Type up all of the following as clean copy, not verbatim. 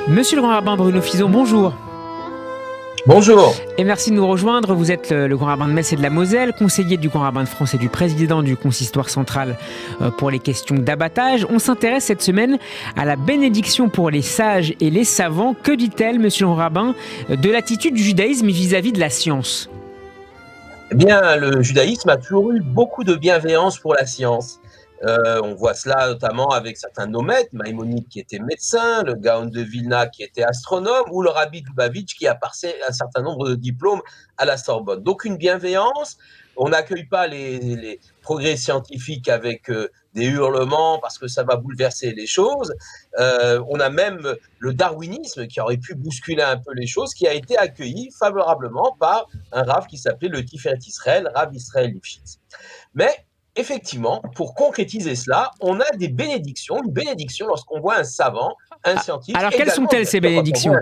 Monsieur le grand rabbin Bruno Fison, bonjour. Bonjour. Et merci de nous rejoindre. Vous êtes le grand rabbin de Metz et de la Moselle, conseiller du grand rabbin de France et du président du consistoire central pour les questions d'abattage. On s'intéresse cette semaine à la bénédiction pour les sages et les savants. Que dit-elle, monsieur le grand rabbin, de l'attitude du judaïsme vis-à-vis de la science ? Eh bien, le judaïsme a toujours eu beaucoup de bienveillance pour la science. On voit cela notamment avec certains nomètes, Maïmonide qui était médecin, le Gaon de Vilna qui était astronome, ou le Rabbi Lubavitch qui a passé un certain nombre de diplômes à la Sorbonne. Donc une bienveillance, on n'accueille pas les progrès scientifiques avec des hurlements parce que ça va bouleverser les choses. On a même le darwinisme qui aurait pu bousculer un peu les choses, qui a été accueilli favorablement par un Rav qui s'appelait le Tiferet Israël, Rav Israël Lifshitz. Mais effectivement, pour concrétiser cela, on a des bénédictions, une bénédiction lorsqu'on voit un savant, un scientifique. Alors quelles sont-elles ces bénédictions ?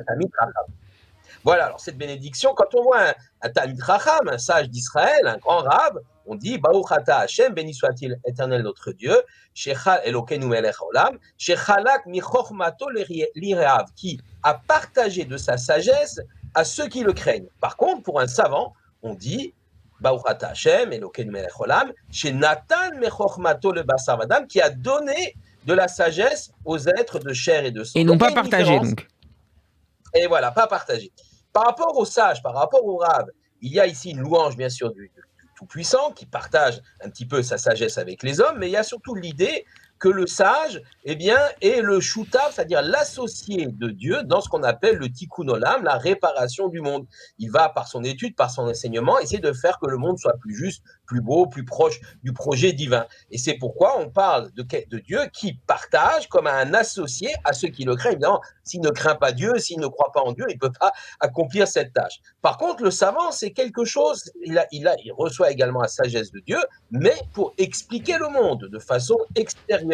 Voilà, alors cette bénédiction, quand on voit un Talmid Chacham, un sage d'Israël, un grand rave, on dit Baruch Ata Hashem, béni soit-il éternel notre Dieu, Shechal Elokeinu Melech Haolam, Shechalak michochmato lireav, qui a partagé de sa sagesse à ceux qui le craignent. Par contre, pour un savant, on dit Baruch Ata Hashem, Elokeinu Melech Haolam, Shenatan michochmato le basar vadam, qui a donné de la sagesse aux êtres de chair et de sang. Et non pas partagé, donc. Et voilà, pas partagé. Par rapport aux sages, par rapport aux raves, il y a ici une louange, bien sûr, du Tout-Puissant, qui partage un petit peu sa sagesse avec les hommes, mais il y a surtout l'idée que le sage, eh bien, est le shutaf, c'est-à-dire l'associé de Dieu dans ce qu'on appelle le tikkun olam, la réparation du monde. Il va, par son étude, par son enseignement, essayer de faire que le monde soit plus juste, plus beau, plus proche du projet divin. Et c'est pourquoi on parle de Dieu qui partage comme un associé à ceux qui le craignent. Évidemment, s'il ne craint pas Dieu, s'il ne croit pas en Dieu, il ne peut pas accomplir cette tâche. Par contre, le savant, c'est quelque chose, il reçoit également la sagesse de Dieu, mais pour expliquer le monde de façon extérieure.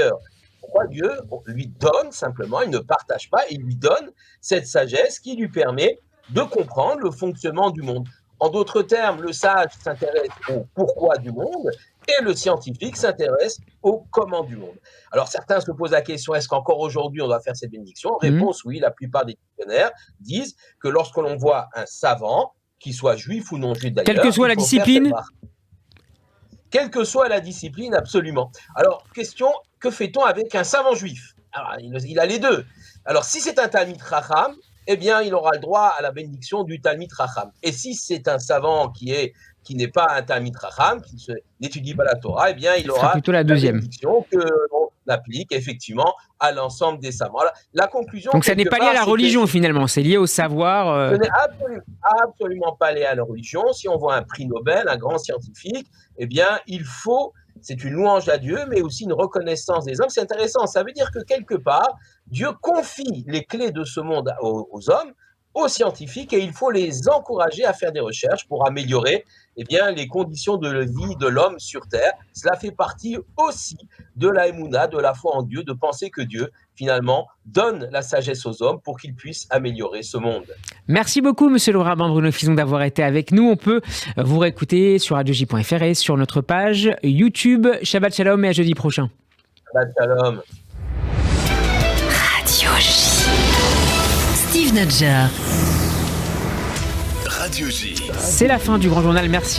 Pourquoi Dieu lui donne simplement, il ne partage pas, il lui donne cette sagesse qui lui permet de comprendre le fonctionnement du monde. En d'autres termes, le sage s'intéresse au pourquoi du monde et le scientifique s'intéresse au comment du monde. Alors certains se posent la question, est-ce qu'encore aujourd'hui on doit faire cette bénédiction ? Réponse oui, la plupart des dictionnaires disent que lorsque l'on voit un savant, qu'il soit juif ou non juif d'ailleurs, quelle que soit la discipline. Quelle que soit la discipline, absolument. Alors, question, que fait-on avec un savant juif ? Alors, il a les deux. Alors, si c'est un Talmid Chacham, eh bien, il aura le droit à la bénédiction du Talmid Chacham. Et si c'est un savant qui n'est pas un Talmid Chacham, qui n'étudie pas la Torah, eh bien, il aura plutôt la deuxième bénédiction que l'on applique effectivement à l'ensemble des savants. Alors, la conclusion. Donc, ça n'est pas lié à la religion finalement, c'est lié au savoir. Ce n'est absolument pas lié à la religion. Si on voit un prix Nobel, un grand scientifique, eh bien, c'est une louange à Dieu, mais aussi une reconnaissance des hommes. C'est intéressant, ça veut dire que quelque part, Dieu confie les clés de ce monde aux hommes, aux scientifiques, et il faut les encourager à faire des recherches pour améliorer eh bien, les conditions de vie de l'homme sur Terre. Cela fait partie aussi de la Emouna, de la foi en Dieu, de penser que Dieu, finalement, donne la sagesse aux hommes pour qu'ils puissent améliorer ce monde. Merci beaucoup, monsieur le rabbin Bruno Fison, d'avoir été avec nous. On peut vous réécouter sur radioj.fr et sur notre page YouTube. Shabbat Shalom et à jeudi prochain. Shabbat Shalom. Radio J. Steve Nadjar. C'est la fin du Grand Journal. Merci